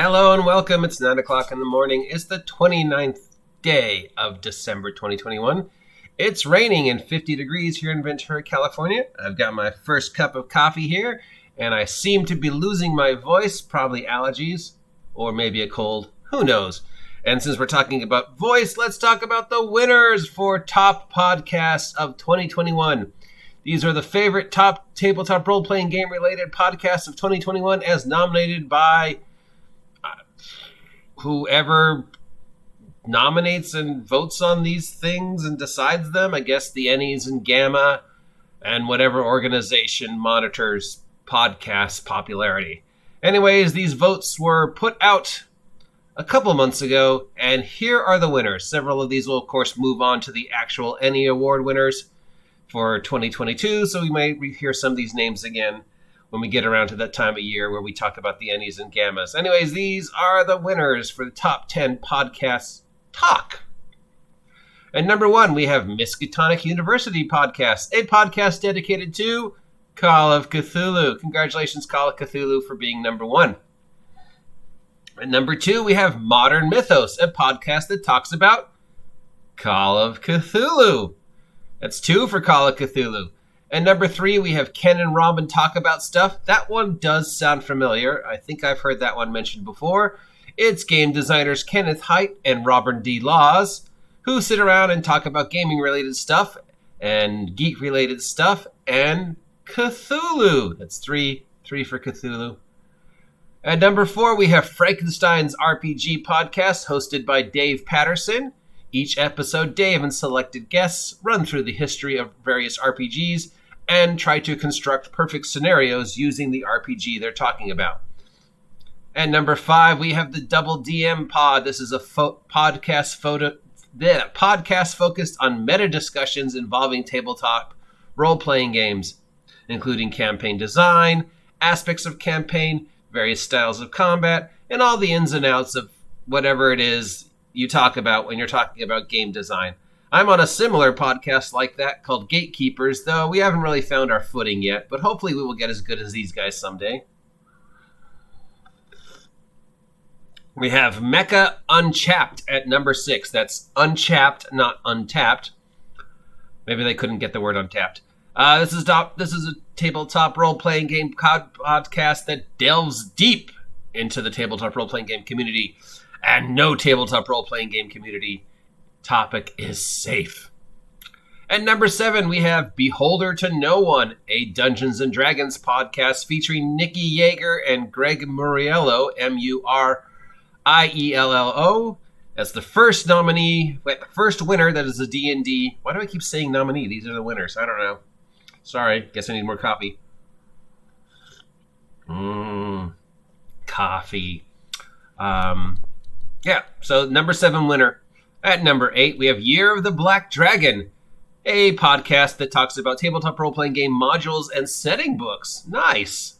Hello and welcome. It's 9 o'clock in the morning. It's the 29th day of December 2021. It's raining and 50 degrees here in Ventura, California. I've got my first cup of coffee here, and I seem to be losing my voice, probably allergies, or maybe a cold. Who knows? And since we're talking about voice, let's talk about the winners for Top Podcasts of 2021. These are the favorite top tabletop role-playing game-related podcasts of 2021 as nominated by whoever nominates and votes on these things and decides them. I guess the Ennies and Gamma and whatever organization monitors podcast popularity. Anyways, these votes were put out a couple months ago, and here are the winners. Several of these will, of course, move on to the actual Ennie Award winners for 2022, so we might hear some of these names again when we get around to that time of year where we talk about the Ennies and Gammas. Anyways, these are the winners for the top 10 podcasts talk. And number 1, we have Misketonic University Podcast, a podcast dedicated to Call of Cthulhu. Congratulations, Call of Cthulhu, for being number 1. And number 2, we have Modern Mythos, a podcast that talks about Call of Cthulhu. That's 2 for Call of Cthulhu. And number 3, we have Ken and Robin Talk About Stuff. That one does sound familiar. I think I've heard that one mentioned before. It's game designers Kenneth Haidt and Robin D. Laws, who sit around and talk about gaming-related stuff and geek-related stuff and Cthulhu. That's 3 for Cthulhu. At number 4, we have Frankenstein's RPG podcast, hosted by Dave Patterson. Each episode, Dave and selected guests run through the history of various RPGs and try to construct perfect scenarios using the RPG they're talking about. At number 5, we have the Double DM Pod. This is a podcast focused on meta discussions involving tabletop role-playing games, including campaign design, aspects of campaign, various styles of combat, and all the ins and outs of whatever it is you talk about when you're talking about game design. I'm on a similar podcast like that called Gatekeepers, though we haven't really found our footing yet, but hopefully we will get as good as these guys someday. We have Mecha Unchapped at number 6. That's Unchapped, not Untapped. Maybe they couldn't get the word untapped. This is a tabletop role-playing game podcast that delves deep into the tabletop role-playing game community, and no tabletop role-playing game community topic is safe. At number 7, we have Beholder to No One, a Dungeons & Dragons podcast featuring Nikki Yeager and Greg Muriello, Muriello. That's the first first winner that is a D&D. Why do I keep saying nominee? These are the winners. I don't know. Sorry, guess I need more coffee. Coffee. Yeah, so number 7 winner. At number 8, we have Year of the Black Dragon, a podcast that talks about tabletop role-playing game modules and setting books. Nice.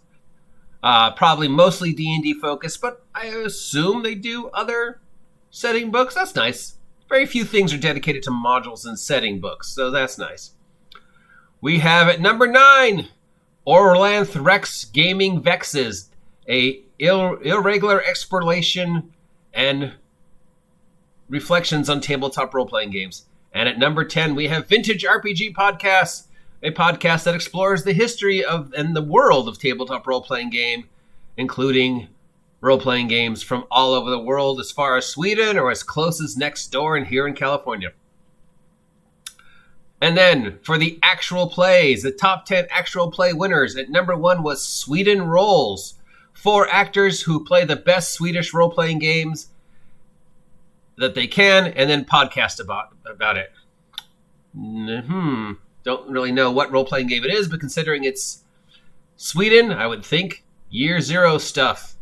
Probably mostly D&D focused, but I assume they do other setting books. That's nice. Very few things are dedicated to modules and setting books, so that's nice. We have at number 9, Orlanth Rex Gaming Vexes, a irregular exploration and reflections on tabletop role-playing games. And at number 10, we have Vintage RPG Podcasts, a podcast that explores the history of and the world of tabletop role-playing game, including role-playing games from all over the world, as far as Sweden or as close as next door and here in California. And then, for the actual plays, the top 10 actual play winners, at number 1 was Sweden Rolls, 4 actors who play the best Swedish role-playing games that they can, and then podcast about it. Don't really know what role-playing game it is, but considering it's Sweden, I would think Year Zero stuff.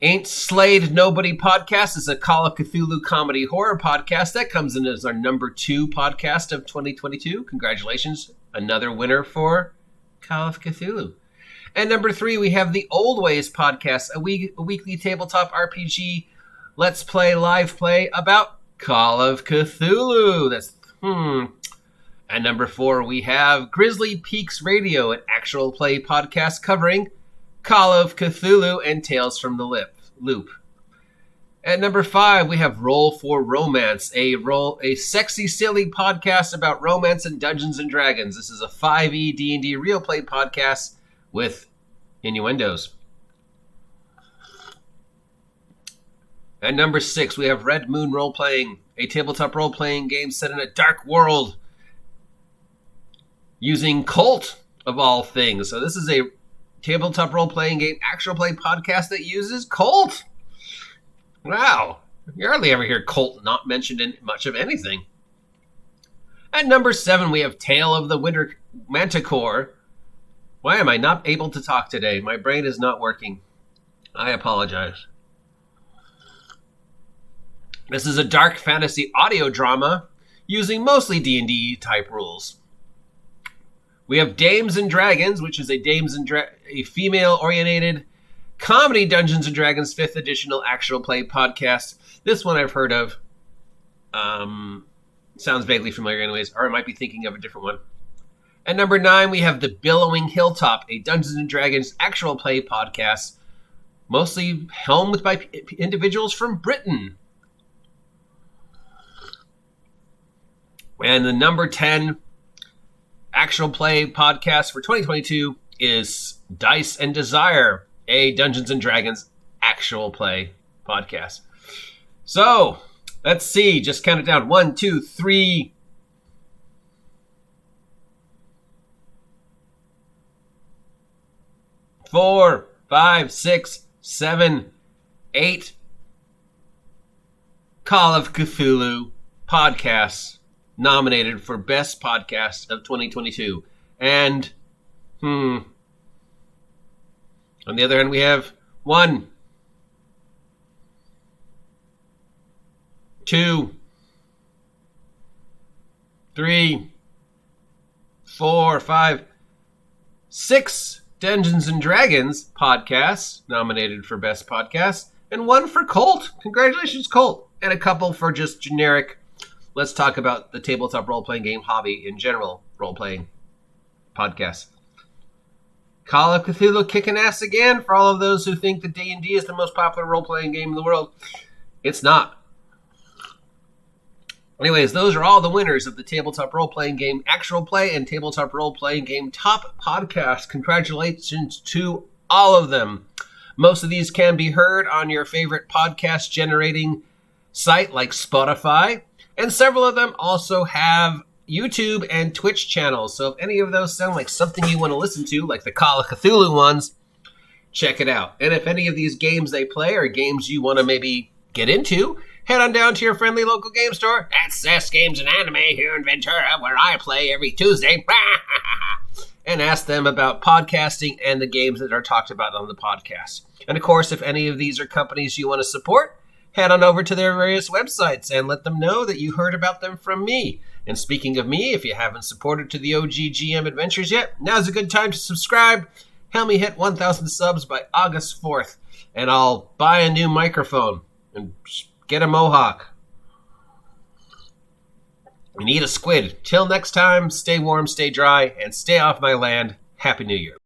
Ain't Slayed Nobody Podcast is a Call of Cthulhu comedy horror podcast that comes in as our number 2 podcast of 2022. Congratulations, another winner for Call of Cthulhu. And number 3, we have the Old Ways Podcast, a weekly tabletop RPG Let's Play live play about Call of Cthulhu. That's At number 4, we have Grizzly Peaks Radio, an actual play podcast covering Call of Cthulhu, and Tales from the Loop. At number 5, we have Roll for Romance, a sexy, silly podcast about romance and Dungeons and Dragons. This is a 5e D&D real play podcast with innuendos. At number 6, we have Red Moon Role Playing, a tabletop role-playing game set in a dark world using Cult, of all things. So this is a tabletop role-playing game actual play podcast that uses Cult. Wow. You hardly ever hear Cult not mentioned in much of anything. At number 7, we have Tale of the Winter Manticore. Why am I not able to talk today? My brain is not working. I apologize. This is a dark fantasy audio drama using mostly D&D type rules. We have Dames and Dragons, which is a female-oriented comedy Dungeons and Dragons 5th editional actual play podcast. This one I've heard of. Sounds vaguely familiar anyways, or I might be thinking of a different one. At number 9, we have The Billowing Hilltop, a Dungeons and Dragons actual play podcast, mostly helmed by individuals from Britain. And the number 10 actual play podcast for 2022 is Dice and Desire, a Dungeons and Dragons actual play podcast. So, let's see. Just count it down. 1, 2, 3. 4, 5, 6, 7, 8 Call of Cthulhu podcasts nominated for Best Podcast of 2022. And, on the other hand, we have 1, 2, 3, 4, 5, 6 Dungeons and Dragons podcasts nominated for Best Podcast, and 1 for Colt. Congratulations, Colt. And a couple for just generic, let's talk about the tabletop role-playing game hobby in general, role-playing podcasts. Call of Cthulhu kicking ass again for all of those who think that D&D is the most popular role-playing game in the world. It's not. Anyways, those are all the winners of the tabletop role-playing game actual play and tabletop role-playing game top podcast. Congratulations to all of them. Most of these can be heard on your favorite podcast generating site like Spotify, and several of them also have YouTube and Twitch channels. So if any of those sound like something you want to listen to, like the Call of Cthulhu ones, check it out. And if any of these games they play are games you want to maybe get into, head on down to your friendly local game store, Access Games and Anime here in Ventura, where I play every Tuesday, and ask them about podcasting and the games that are talked about on the podcast. And of course, if any of these are companies you want to support, head on over to their various websites and let them know that you heard about them from me. And speaking of me, if you haven't supported to the OGGM Adventures yet, now's a good time to subscribe. Help me hit 1,000 subs by August 4th, and I'll buy a new microphone and get a mohawk. We need a squid. Till next time, stay warm, stay dry, and stay off my land. Happy New Year.